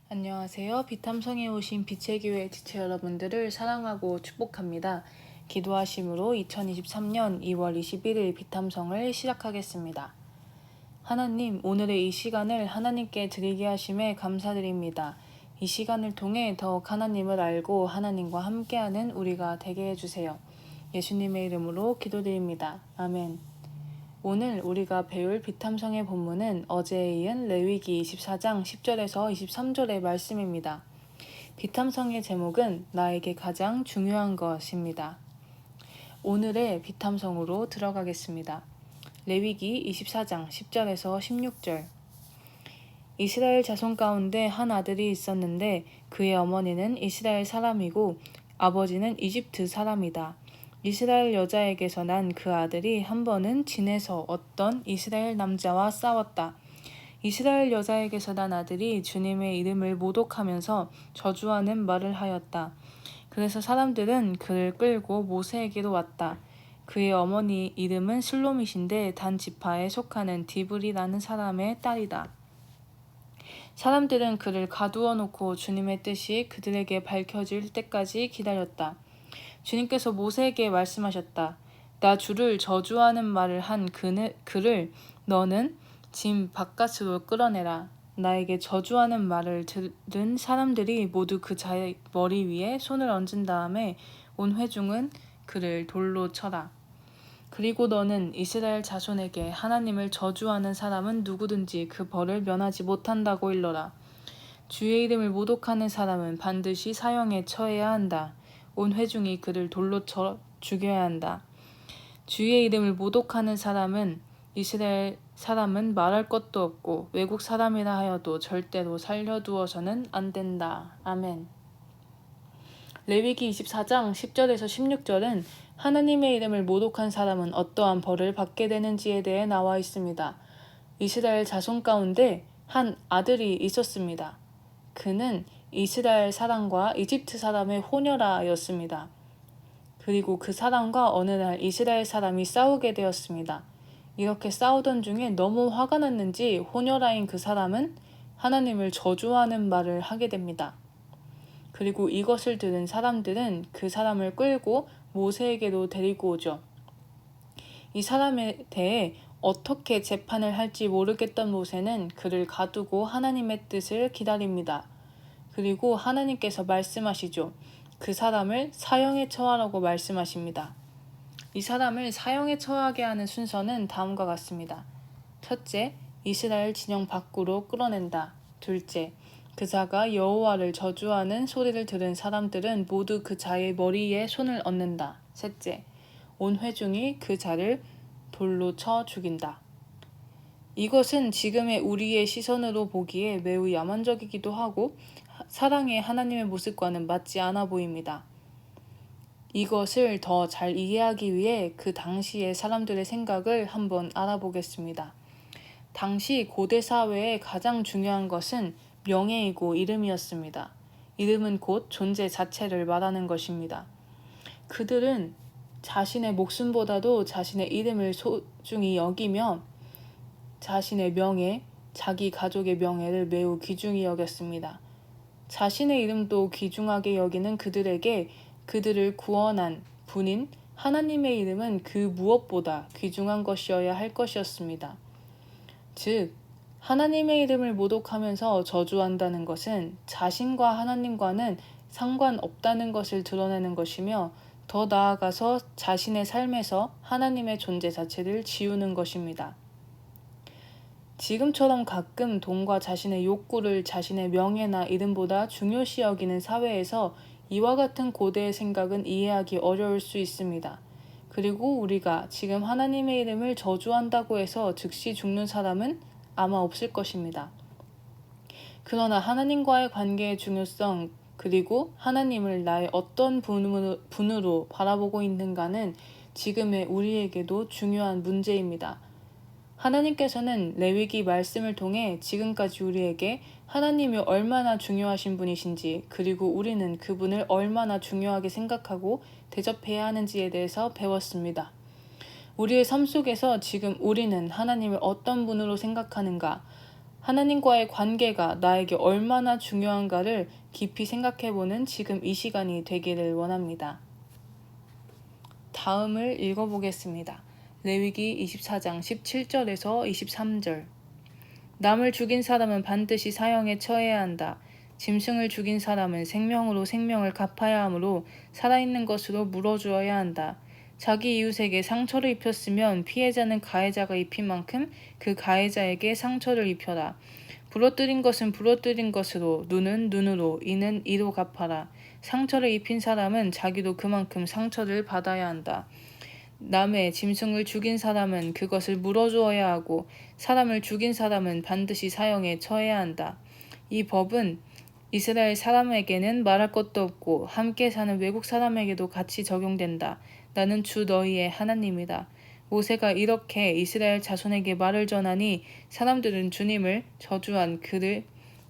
안녕하세요. 비탐성에 오신 빛의 교회 지체 여러분들을 사랑하고 축복합니다. 기도하심으로 2023년 2월 21일 비탐성을 시작하겠습니다. 하나님, 오늘의 이 시간을 하나님께 드리게 하심에 감사드립니다. 이 시간을 통해 더욱 하나님을 알고 하나님과 함께하는 우리가 되게 해주세요. 예수님의 이름으로 기도드립니다. 아멘. 오늘 우리가 배울 비탐성의 본문은 어제에 이은 레위기 24장 10절에서 23절의 말씀입니다. 비탐성의 제목은 나에게 가장 중요한 것입니다. 오늘의 비탐성으로 들어가겠습니다. 레위기 24장 10절에서 16절. 이스라엘 자손 가운데 한 아들이 있었는데 그의 어머니는 이스라엘 사람이고 아버지는 이집트 사람이다. 이스라엘 여자에게서 난 그 아들이 한 번은 진에서 어떤 이스라엘 남자와 싸웠다. 이스라엘 여자에게서 난 아들이 주님의 이름을 모독하면서 저주하는 말을 하였다. 그래서 사람들은 그를 끌고 모세에게로 왔다. 그의 어머니 이름은 슬로밋인데 단 지파에 속하는 디브리라는 사람의 딸이다. 사람들은 그를 가두어 놓고 주님의 뜻이 그들에게 밝혀질 때까지 기다렸다. 주님께서 모세에게 말씀하셨다. 나 주를 저주하는 말을 한 그를 너는 짐 바깥으로 끌어내라. 나에게 저주하는 말을 들은 사람들이 모두 그 자의 머리 위에 손을 얹은 다음에 온 회중은 그를 돌로 쳐라. 그리고 너는 이스라엘 자손에게 하나님을 저주하는 사람은 누구든지 그 벌을 면하지 못한다고 일러라. 주의 이름을 모독하는 사람은 반드시 사형에 처해야 한다. 온 회중이 그를 돌로 쳐 죽여야 한다. 주의 이름을 모독하는 사람은 이스라엘 사람은 말할 것도 없고 외국 사람이라 하여도 절대로 살려두어서는 안 된다. 아멘. 레위기 24장 10절에서 16절은 하나님의 이름을 모독한 사람은 어떠한 벌을 받게 되는지에 대해 나와 있습니다. 이스라엘 자손 가운데 한 아들이 있었습니다. 그는 이스라엘 사람과 이집트 사람의 혼혈아였습니다. 그리고 그 사람과 어느 날 이스라엘 사람이 싸우게 되었습니다. 이렇게 싸우던 중에 너무 화가 났는지 혼혈아인 그 사람은 하나님을 저주하는 말을 하게 됩니다. 그리고 이것을 들은 사람들은 그 사람을 끌고 모세에게로 데리고 오죠. 이 사람에 대해 어떻게 재판을 할지 모르겠던 모세는 그를 가두고 하나님의 뜻을 기다립니다. 그리고 하나님께서 말씀하시죠. 그 사람을 사형에 처하라고 말씀하십니다. 이 사람을 사형에 처하게 하는 순서는 다음과 같습니다. 첫째, 이스라엘 진영 밖으로 끌어낸다. 둘째, 그 자가 여호와를 저주하는 소리를 들은 사람들은 모두 그 자의 머리에 손을 얹는다. 셋째, 온 회중이 그 자를 돌로 쳐 죽인다. 이것은 지금의 우리의 시선으로 보기에 매우 야만적이기도 하고 사랑의 하나님의 모습과는 맞지 않아 보입니다. 이것을 더 잘 이해하기 위해 그 당시의 사람들의 생각을 한번 알아보겠습니다. 당시 고대 사회의 가장 중요한 것은 명예이고 이름이었습니다. 이름은 곧 존재 자체를 말하는 것입니다. 그들은 자신의 목숨보다도 자신의 이름을 소중히 여기며 자신의 명예, 자기 가족의 명예를 매우 귀중히 여겼습니다. 자신의 이름도 귀중하게 여기는 그들에게 그들을 구원한 분인 하나님의 이름은 그 무엇보다 귀중한 것이어야 할 것이었습니다. 즉, 하나님의 이름을 모독하면서 저주한다는 것은 자신과 하나님과는 상관없다는 것을 드러내는 것이며 더 나아가서 자신의 삶에서 하나님의 존재 자체를 지우는 것입니다. 지금처럼 가끔 돈과 자신의 욕구를 자신의 명예나 이름보다 중요시 여기는 사회에서 이와 같은 고대의 생각은 이해하기 어려울 수 있습니다. 그리고 우리가 지금 하나님의 이름을 저주한다고 해서 즉시 죽는 사람은 아마 없을 것입니다. 그러나 하나님과의 관계의 중요성 그리고 하나님을 나의 어떤 분으로 바라보고 있는가는 지금의 우리에게도 중요한 문제입니다. 하나님께서는 레위기 말씀을 통해 지금까지 우리에게 하나님이 얼마나 중요하신 분이신지 그리고 우리는 그분을 얼마나 중요하게 생각하고 대접해야 하는지에 대해서 배웠습니다. 우리의 삶 속에서 지금 우리는 하나님을 어떤 분으로 생각하는가? 하나님과의 관계가 나에게 얼마나 중요한가를 깊이 생각해보는 지금 이 시간이 되기를 원합니다. 다음을 읽어보겠습니다. 레위기 24장 17절에서 23절. 남을 죽인 사람은 반드시 사형에 처해야 한다. 짐승을 죽인 사람은 생명으로 생명을 갚아야 하므로 살아있는 것으로 물어주어야 한다. 자기 이웃에게 상처를 입혔으면 피해자는 가해자가 입힌 만큼 그 가해자에게 상처를 입혀라. 부러뜨린 것은 부러뜨린 것으로, 눈은 눈으로, 이는 이로 갚아라. 상처를 입힌 사람은 자기도 그만큼 상처를 받아야 한다. 남의 짐승을 죽인 사람은 그것을 물어주어야 하고 사람을 죽인 사람은 반드시 사형에 처해야 한다. 이 법은 이스라엘 사람에게는 말할 것도 없고 함께 사는 외국 사람에게도 같이 적용된다. 나는 주 너희의 하나님이다. 모세가 이렇게 이스라엘 자손에게 말을 전하니 사람들은 주님을 저주한 그를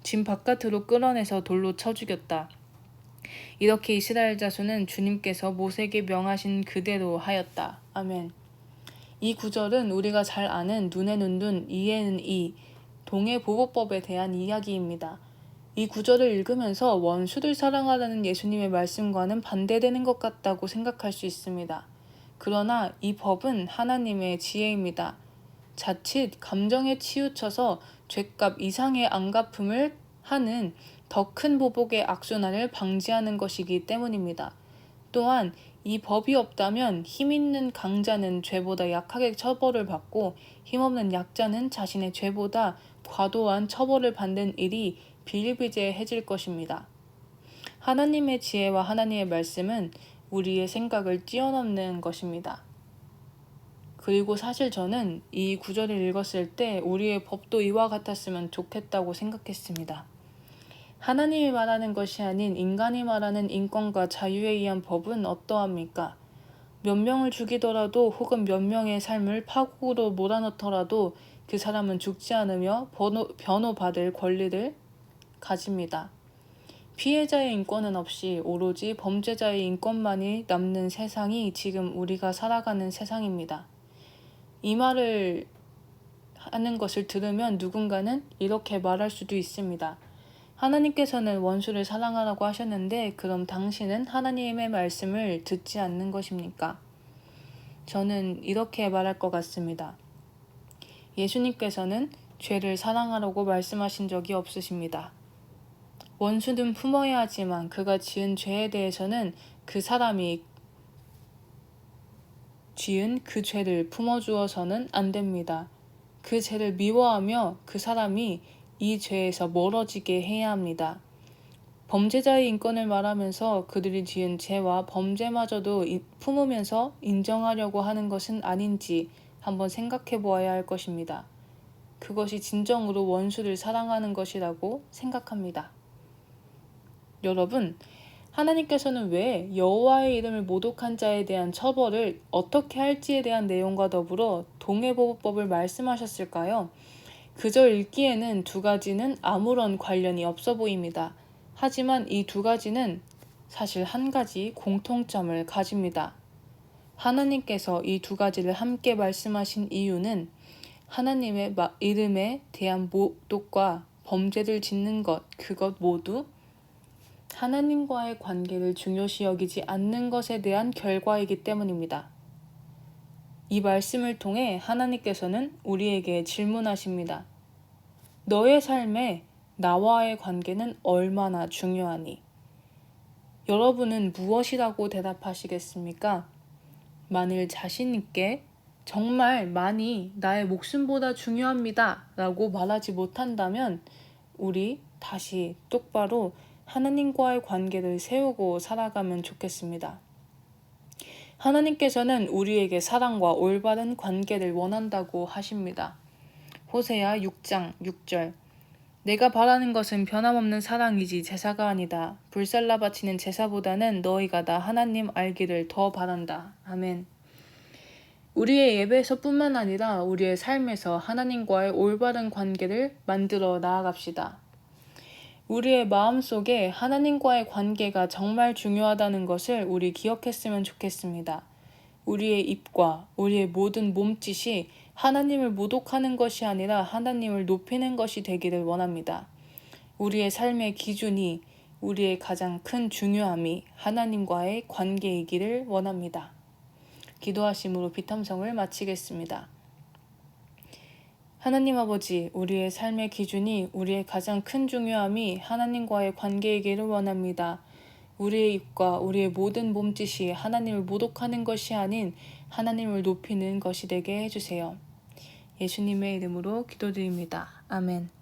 짐 바깥으로 끌어내서 돌로 쳐 죽였다. 이렇게 이스라엘 자손은 주님께서 모세에게 명하신 그대로 하였다. 아멘. 이 구절은 우리가 잘 아는 눈에는 눈, 이에는 이, 동해보호법에 대한 이야기입니다. 이 구절을 읽으면서 원수를 사랑하라는 예수님의 말씀과는 반대되는 것 같다고 생각할 수 있습니다. 그러나 이 법은 하나님의 지혜입니다. 자칫 감정에 치우쳐서 죗값 이상의 안갚음을 하는 더 큰 보복의 악순환을 방지하는 것이기 때문입니다. 또한 이 법이 없다면 힘있는 강자는 죄보다 약하게 처벌을 받고 힘없는 약자는 자신의 죄보다 과도한 처벌을 받는 일이 비일비재해질 것입니다. 하나님의 지혜와 하나님의 말씀은 우리의 생각을 뛰어넘는 것입니다. 그리고 사실 저는 이 구절을 읽었을 때 우리의 법도 이와 같았으면 좋겠다고 생각했습니다. 하나님이 말하는 것이 아닌 인간이 말하는 인권과 자유에 의한 법은 어떠합니까? 몇 명을 죽이더라도 혹은 몇 명의 삶을 파국으로 몰아넣더라도 그 사람은 죽지 않으며 변호받을 권리를 가집니다. 피해자의 인권은 없이 오로지 범죄자의 인권만이 남는 세상이 지금 우리가 살아가는 세상입니다. 이 말을 하는 것을 들으면 누군가는 이렇게 말할 수도 있습니다. 하나님께서는 원수를 사랑하라고 하셨는데 그럼 당신은 하나님의 말씀을 듣지 않는 것입니까? 저는 이렇게 말할 것 같습니다. 예수님께서는 죄를 사랑하라고 말씀하신 적이 없으십니다. 원수는 품어야 하지만 그가 지은 죄에 대해서는 그 사람이 지은 그 죄를 품어주어서는 안 됩니다. 그 죄를 미워하며 그 사람이 이 죄에서 멀어지게 해야 합니다. 범죄자의 인권을 말하면서 그들이 지은 죄와 범죄마저도 품으면서 인정하려고 하는 것은 아닌지 한번 생각해 보아야 할 것입니다. 그것이 진정으로 원수를 사랑하는 것이라고 생각합니다. 여러분, 하나님께서는 왜 여호와의 이름을 모독한 자에 대한 처벌을 어떻게 할지에 대한 내용과 더불어 동해보호법을 말씀하셨을까요? 그저 읽기에는 두 가지는 아무런 관련이 없어 보입니다. 하지만 이 두 가지는 사실 한 가지 공통점을 가집니다. 하나님께서 이 두 가지를 함께 말씀하신 이유는 하나님의 이름에 대한 모독과 범죄를 짓는 것, 그것 모두 하나님과의 관계를 중요시 여기지 않는 것에 대한 결과이기 때문입니다. 이 말씀을 통해 하나님께서는 우리에게 질문하십니다. 너의 삶에 나와의 관계는 얼마나 중요하니? 여러분은 무엇이라고 대답하시겠습니까? 만일 자신 있게 정말 많이 나의 목숨보다 중요합니다 라고 말하지 못한다면 우리 다시 똑바로 하나님과의 관계를 세우고 살아가면 좋겠습니다. 하나님께서는 우리에게 사랑과 올바른 관계를 원한다고 하십니다. 호세아 6장 6절. 내가 바라는 것은 변함없는 사랑이지 제사가 아니다. 불살라 바치는 제사보다는 너희가 나 하나님 알기를 더 바란다. 아멘. 우리의 예배에서뿐만 아니라 우리의 삶에서 하나님과의 올바른 관계를 만들어 나아갑시다. 우리의 마음속에 하나님과의 관계가 정말 중요하다는 것을 우리 기억했으면 좋겠습니다. 우리의 입과 우리의 모든 몸짓이 하나님을 모독하는 것이 아니라 하나님을 높이는 것이 되기를 원합니다. 우리의 삶의 기준이, 우리의 가장 큰 중요함이 하나님과의 관계이기를 원합니다. 기도하심으로 비탐성을 마치겠습니다. 하나님 아버지, 우리의 삶의 기준이, 우리의 가장 큰 중요함이 하나님과의 관계이기를 원합니다. 우리의 입과 우리의 모든 몸짓이 하나님을 모독하는 것이 아닌 하나님을 높이는 것이 되게 해주세요. 예수님의 이름으로 기도드립니다. 아멘.